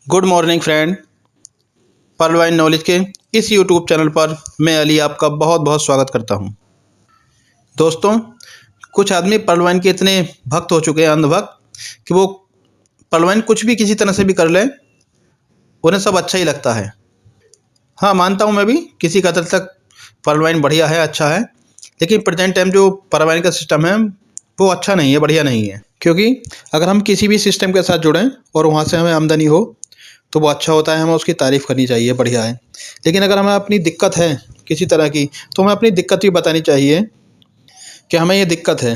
Good morning friend. पर्लवाइन knowledge के इस YouTube channel पर मैं अली आपका बहुत बहुत स्वागत करता हूं। दोस्तों, कुछ आदमी पर्लवाइन के इतने भक्त हो चुके हैं, अंधभक्त, कि वो पर्लवाइन कुछ भी किसी तरह से भी कर लें, उन्हें सब अच्छा ही लगता है। हाँ, मानता हूं मैं भी किसी कदर तक पर्लवाइन बढ़िया है, अच्छा है, लेकिन प्रेजेंट टाइम जो पर्लवाइन का सिस्टम है वो अच्छा नहीं है, बढ़िया नहीं है। क्योंकि अगर हम किसी भी सिस्टम के साथ जुड़ें और वहाँ से हमें आमदनी हो तो वो अच्छा होता है, हमें उसकी तारीफ़ करनी चाहिए, बढ़िया है। लेकिन अगर हमें अपनी दिक्कत है किसी तरह की, तो हमें अपनी दिक्कत भी बतानी चाहिए कि हमें ये दिक्कत है,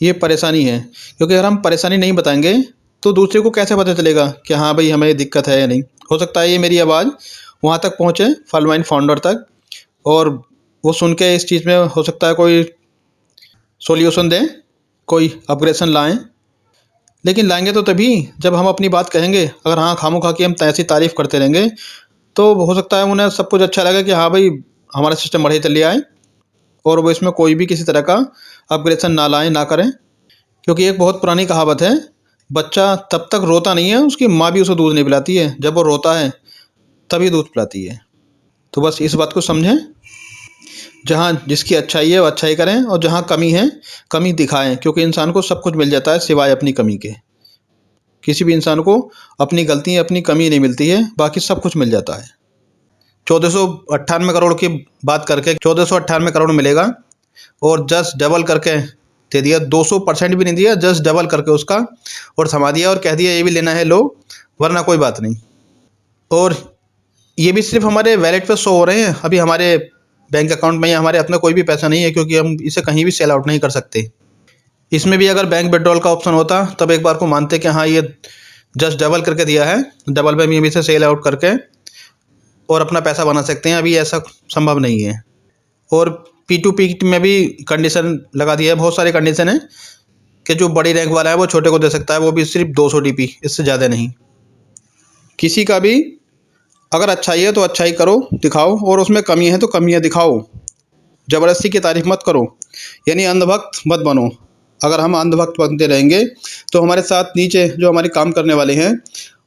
ये परेशानी है। क्योंकि अगर हम परेशानी नहीं बताएंगे तो दूसरे को कैसे पता चलेगा कि हाँ भाई हमें ये दिक्कत है या नहीं। हो सकता है ये मेरी आवाज़ वहाँ तक पहुँचे, पर्लवाइन फाउंडर तक, और वो सुन के इस चीज़ में हो सकता है कोई सॉल्यूशन दें, कोई अपग्रेशन लाएं। लेकिन लाएंगे तो तभी जब हम अपनी बात कहेंगे। अगर हाँ खामोखा की हम ऐसी तारीफ़ करते रहेंगे तो हो सकता है उन्हें सब कुछ अच्छा लगे कि हाँ भाई हमारा सिस्टम बढ़िया चल रहा है, और वो इसमें कोई भी किसी तरह का अपग्रेडेशन ना लाएं, ना करें। क्योंकि एक बहुत पुरानी कहावत है, बच्चा तब तक रोता नहीं है उसकी माँ भी उसे दूध नहीं पिलाती है, जब वो रोता है तभी दूध पिलाती है। तो बस इस बात को समझें, जहाँ जिसकी अच्छाई है वो अच्छाई करें, और जहाँ कमी है कमी दिखाएं। क्योंकि इंसान को सब कुछ मिल जाता है सिवाय अपनी कमी के। किसी भी इंसान को अपनी गलती अपनी कमी नहीं मिलती है, बाकी सब कुछ मिल जाता है। 1498 करोड़ की बात करके 1498 करोड़ मिलेगा, और जस्ट डबल करके दे दिया, 200% भी नहीं दिया, जस्ट डबल करके उसका और थमा दिया और कह दिया ये भी लेना है लो, वरना कोई बात नहीं। और ये भी सिर्फ हमारे वैलेट पे शो हो रहे हैं, अभी हमारे बैंक अकाउंट में या हमारे अपना कोई भी पैसा नहीं है, क्योंकि हम इसे कहीं भी सेल आउट नहीं कर सकते। इसमें भी अगर बैंक विड्रॉल का ऑप्शन होता तब एक बार को मानते कि हाँ ये जस्ट डबल करके दिया है, डबल में भी इसे सेल आउट करके और अपना पैसा बना सकते हैं। अभी ऐसा संभव नहीं है। और P2P में भी कंडीशन लगा दिया है, बहुत सारे कंडीशन है कि जो बड़ी रैंक वाला है वो छोटे को दे सकता है, वो भी सिर्फ 200 DP, इससे ज़्यादा नहीं। किसी का भी अगर अच्छाई है तो अच्छाई करो, दिखाओ, और उसमें कमी है तो कमियाँ दिखाओ। ज़बरदस्ती की तारीफ मत करो, यानी अंधभक्त मत बनो। अगर हम अंधभक्त बनते रहेंगे तो हमारे साथ नीचे जो हमारे काम करने वाले हैं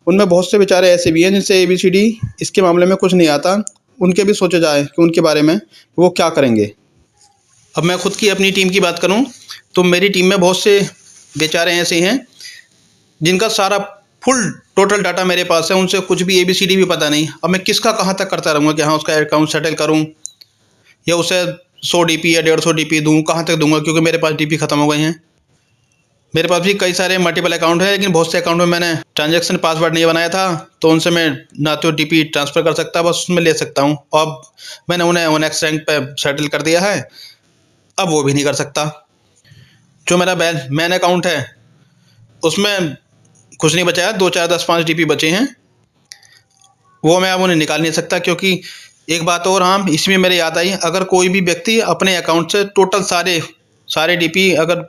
उनमें बहुत से बेचारे ऐसे भी हैं जिनसे ABCD इसके मामले में कुछ नहीं आता। उनके भी सोचा जाए कि उनके बारे में वो क्या करेंगे। अब मैं खुद की अपनी टीम की बात करूं तो मेरी टीम में बहुत से बेचारे ऐसे हैं जिनका सारा फुल टोटल डाटा मेरे पास है, उनसे कुछ भी ABCD भी पता नहीं। अब मैं किसका कहाँ तक करता रहूँगा कि हाँ उसका अकाउंट सेटल करूँ या उसे 100 DP या 150 DP दूँ, कहाँ तक दूंगा, क्योंकि मेरे पास DP ख़त्म हो गए हैं। मेरे पास भी कई सारे मल्टीपल अकाउंट है, लेकिन बहुत से अकाउंट में मैंने ट्रांजैक्शन पासवर्ड नहीं बनाया था, तो उनसे मैं ना तो DP ट्रांसफ़र कर सकता, बस उसमें ले सकता हूँ। अब मैंने उन्हें OneX रैंक पे सेटल कर दिया है, अब वो भी नहीं कर सकता। जो मेरा मेन अकाउंट है उसमें कुछ नहीं बचा है, 2 4 10 5 DP बचे हैं, वो मैं अब उन्हें निकाल नहीं सकता। क्योंकि एक बात और हाँ इसमें मेरे याद आई, अगर कोई भी व्यक्ति अपने अकाउंट से टोटल सारे DP अगर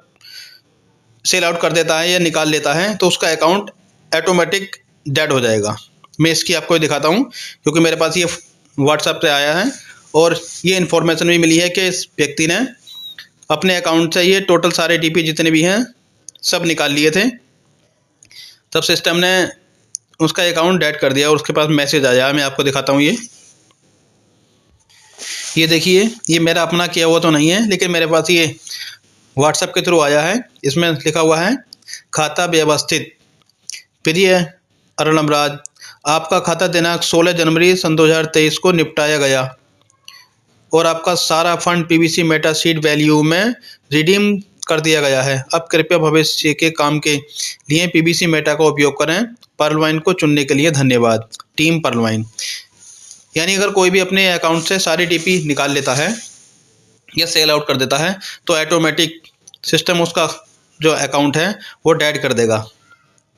सेल आउट कर देता है या निकाल लेता है तो उसका अकाउंट ऑटोमेटिक डेड हो जाएगा। मैं इसकी आपको दिखाता हूँ, क्योंकि मेरे पास ये व्हाट्सएप पे आया है और ये इन्फॉर्मेशन भी मिली है कि इस व्यक्ति ने अपने अकाउंट से ये टोटल सारे DP जितने भी हैं सब निकाल लिए थे, तब सिस्टम ने उसका अकाउंट डेड कर दिया और उसके पास मैसेज आया। मैं आपको दिखाता हूँ, ये देखिए, ये मेरा अपना किया हुआ तो नहीं है, लेकिन मेरे पास ये व्हाट्सएप के थ्रू आया है। इसमें लिखा हुआ है खाता व्यवस्थित। प्रिय अर्णब राज, आपका खाता दिनांक 16 जनवरी सन 2023 को निपटाया गया और आपका सारा fund PBC Meta seed value में रिडीम कर दिया गया है। अब कृपया भविष्य के काम के लिए PBC मेटा का उपयोग करें। पर्लवाइन को चुनने के लिए धन्यवाद, टीम पर्लवाइन। यानी अगर कोई भी अपने अकाउंट से सारे DP निकाल लेता है या सेल आउट कर देता है तो ऑटोमेटिक सिस्टम उसका जो अकाउंट है वो डेड कर देगा,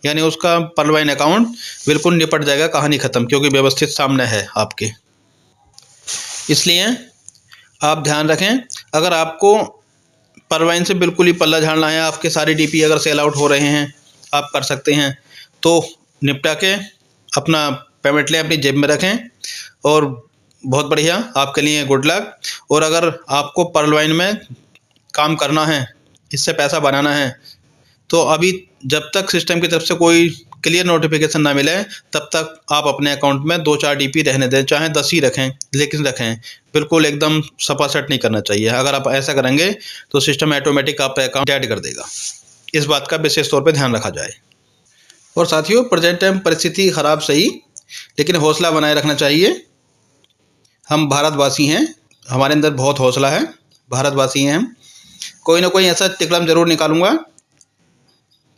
यानी उसका पर्लवाइन अकाउंट बिल्कुल निपट जाएगा, कहानी ख़त्म। क्योंकि व्यवस्थित सामने है आपके, इसलिए आप ध्यान रखें। अगर आपको पर्लवाइन से बिल्कुल ही पल्ला झाड़ना है, आपके सारे DP अगर सेल आउट हो रहे हैं, आप कर सकते हैं तो निपटा के अपना पेमेंट लें, अपनी जेब में रखें, और बहुत बढ़िया आपके लिए गुड लक। और अगर आपको पर्लवाइन में काम करना है, इससे पैसा बनाना है, तो अभी जब तक सिस्टम की तरफ से कोई क्लियर नोटिफिकेशन ना मिले तब तक आप अपने अकाउंट में 2-4 डीपी रहने दें, चाहे 10 ही रखें, लेकिन रखें। बिल्कुल एकदम सपासट नहीं करना चाहिए। अगर आप ऐसा करेंगे तो सिस्टम ऑटोमेटिक आपका अकाउंट ऐड कर देगा। इस बात का विशेष तौर पे ध्यान रखा जाए। और साथियों, प्रेजेंट टाइम परिस्थिति खराब सही, लेकिन हौसला बनाए रखना चाहिए। हम भारतवासी हैं, हमारे अंदर बहुत हौसला है, भारतवासी हैं हम। कोई ना कोई ऐसा तिकड़म जरूर निकालूंगा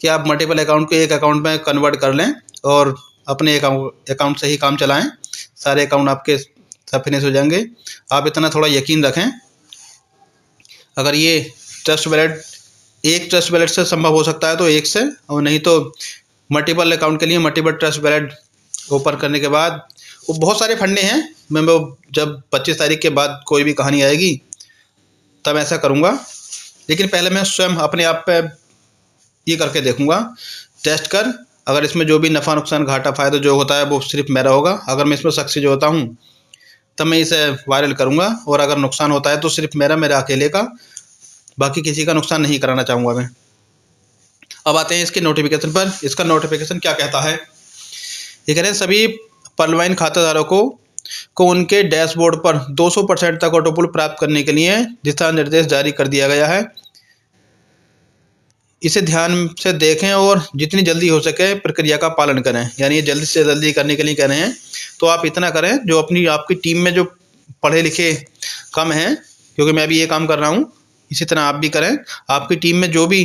कि आप मल्टीपल अकाउंट को एक अकाउंट में कन्वर्ट कर लें और अपने अकाउंट से ही काम चलाएं। सारे अकाउंट आपके सब फिनिश हो जाएंगे। आप इतना थोड़ा यकीन रखें। अगर ये ट्रस्ट वैलेट एक ट्रस्ट वैलेट से संभव हो सकता है तो एक से, और नहीं तो मल्टीपल अकाउंट के लिए मल्टीपल ट्रस्ट वैलेट ओपन करने के बाद वो बहुत सारे फंडे हैं। मैं जब 25 तारीख के बाद कोई भी कहानी आएगी तब ऐसा करूँगा, लेकिन पहले मैं स्वयं अपने आप पे ये करके देखूंगा, टेस्ट कर। अगर इसमें जो भी नफ़ा नुकसान घाटा फ़ायदा जो होता है वो सिर्फ मेरा होगा। अगर मैं इसमें सक्सेस होता हूँ तब मैं इसे वायरल करूँगा, और अगर नुकसान होता है तो सिर्फ मेरा अकेले का, बाकी किसी का नुकसान नहीं कराना चाहूँगा मैं। अब आते हैं इसके नोटिफिकेशन पर। इसका नोटिफिकेशन क्या कहता है? ये कह रहे हैं सभी पर्लवाइन खाताधारकों को उनके डैशबोर्ड पर 200% तक ऑटोपुल प्राप्त करने के लिए दिशा निर्देश जारी कर दिया गया है। इसे ध्यान से देखें और जितनी जल्दी हो सके प्रक्रिया का पालन करें। यानी ये जल्दी से जल्दी करने के लिए कह रहे हैं। तो आप इतना करें, जो आपकी टीम में जो पढ़े लिखे कम हैं, क्योंकि मैं भी ये काम कर रहा हूँ, इसी तरह आप भी करें। आपकी टीम में जो भी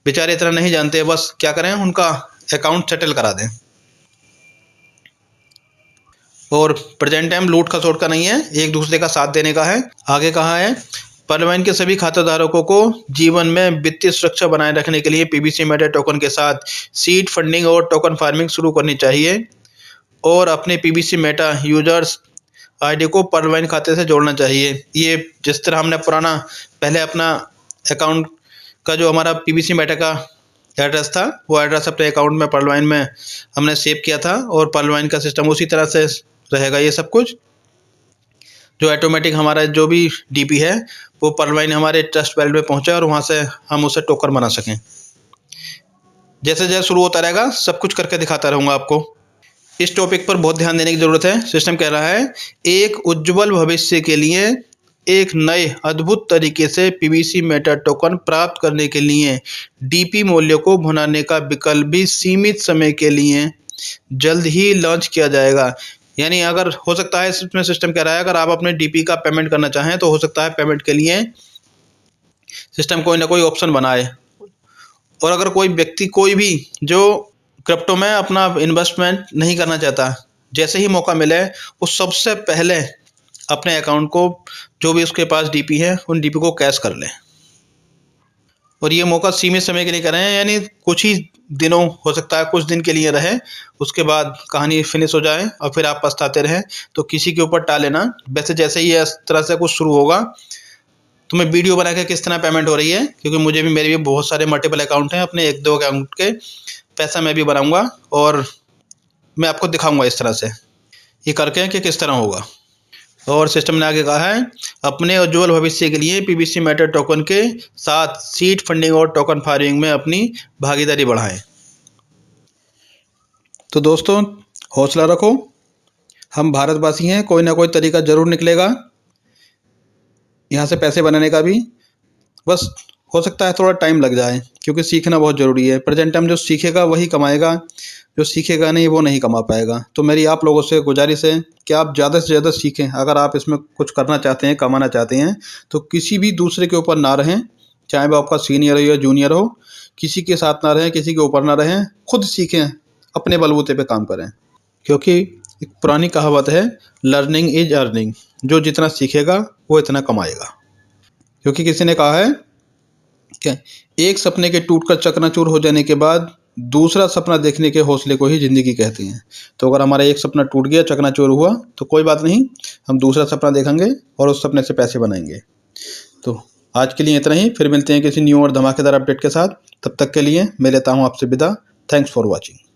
बेचारे इतना नहीं जानते, बस क्या करें, उनका अकाउंट सेटल करा दें। और प्रेजेंट टाइम लूट खसोट का नहीं है, एक दूसरे का साथ देने का है। आगे कहा है, पर्लवाइन के सभी खाताधारकों को जीवन में वित्तीय सुरक्षा बनाए रखने के लिए पीबीसी मेटा टोकन के साथ सीड फंडिंग और टोकन फार्मिंग शुरू करनी चाहिए, और अपने पीबीसी मेटा यूजर्स आईडी को पर्लवाइन खाते से जोड़ना चाहिए। ये जिस तरह हमने पुराना पहले अपना अकाउंट का जो हमारा पीबीसी मेटा का एड्रेस था, वो एड्रेस अपने अकाउंट में पर्लवाइन में हमने सेव किया था, और पर्लवाइन का सिस्टम उसी तरह से रहेगा। ये सब कुछ जो ऑटोमेटिक हमारा जो भी डीपी है वो पर्लवाइन हमारे ट्रस्ट वैलेट में पहुंचे और वहां से हम उसे टोकन बना सकें। जैसे जैसे शुरू होता रहेगा सब कुछ करके दिखाता रहूँगा आपको। इस टॉपिक पर बहुत ध्यान देने की ज़रूरत है। सिस्टम कह रहा है, एक उज्ज्वल भविष्य के लिए एक नए अद्भुत तरीके से पीबीसी मेटा टोकन प्राप्त करने के लिए डीपी मूल्य को भुनाने का विकल्प भी सीमित समय के लिए जल्द ही लॉन्च किया जाएगा। यानी अगर हो सकता है, इसमें सिस्टम कह रहा है, अगर आप अपने डीपी का पेमेंट करना चाहें तो हो सकता है पेमेंट के लिए सिस्टम कोई ना कोई ऑप्शन बनाए। और अगर कोई व्यक्ति कोई भी जो क्रिप्टो में अपना इन्वेस्टमेंट नहीं करना चाहता, जैसे ही मौका मिले वो सबसे पहले अपने अकाउंट को जो भी उसके पास डीपी है उन डीपी को कैश कर लें। और ये मौका सीमित समय के लिए कर रहे हैं, यानी कुछ ही दिनों, हो सकता है कुछ दिन के लिए रहे, उसके बाद कहानी फिनिश हो जाए और फिर आप पछताते रहें। तो किसी के ऊपर टाल लेना। वैसे जैसे ही इस तरह से कुछ शुरू होगा तो मैं वीडियो बना के किस तरह पेमेंट हो रही है, क्योंकि मेरे भी बहुत सारे मल्टीपल अकाउंट हैं, अपने 1-2 अकाउंट के पैसा मैं भी बनाऊंगा और मैं आपको दिखाऊंगा इस तरह से ये करके कि किस तरह होगा। और सिस्टम ने आगे कहा है, अपने उज्ज्वल भविष्य के लिए पीबीसी मेटा टोकन के साथ सीड फंडिंग और टोकन फार्मिंग में अपनी भागीदारी बढ़ाएं। तो दोस्तों, हौसला रखो, हम भारतवासी हैं, कोई ना कोई तरीका जरूर निकलेगा यहाँ से पैसे बनाने का भी। बस हो सकता है थोड़ा टाइम लग जाए, क्योंकि सीखना बहुत ज़रूरी है। प्रेजेंट टाइम जो सीखेगा वही कमाएगा, जो सीखेगा नहीं वो नहीं कमा पाएगा। तो मेरी आप लोगों से गुजारिश है कि आप ज़्यादा से ज़्यादा सीखें। अगर आप इसमें कुछ करना चाहते हैं, कमाना चाहते हैं, तो किसी भी दूसरे के ऊपर ना रहें, चाहे वो आपका सीनियर हो या जूनियर हो, किसी के साथ ना रहें, किसी के ऊपर ना रहें, खुद सीखें, अपने बलबूते पे काम करें। क्योंकि एक पुरानी कहावत है, लर्निंग इज अर्निंग। जो जितना सीखेगा वो इतना कमाएगा। क्योंकि किसी ने कहा है क्या, एक सपने के टूटकर चकनाचूर हो जाने के बाद दूसरा सपना देखने के हौसले को ही ज़िंदगी कहते हैं। तो अगर हमारा एक सपना टूट गया, चकनाचूर हुआ, तो कोई बात नहीं, हम दूसरा सपना देखेंगे और उस सपने से पैसे बनाएंगे। तो आज के लिए इतना ही, फिर मिलते हैं किसी न्यू और धमाकेदार अपडेट के साथ। तब तक के लिए मैं लेता हूँ आपसे विदा। Thanks for watching.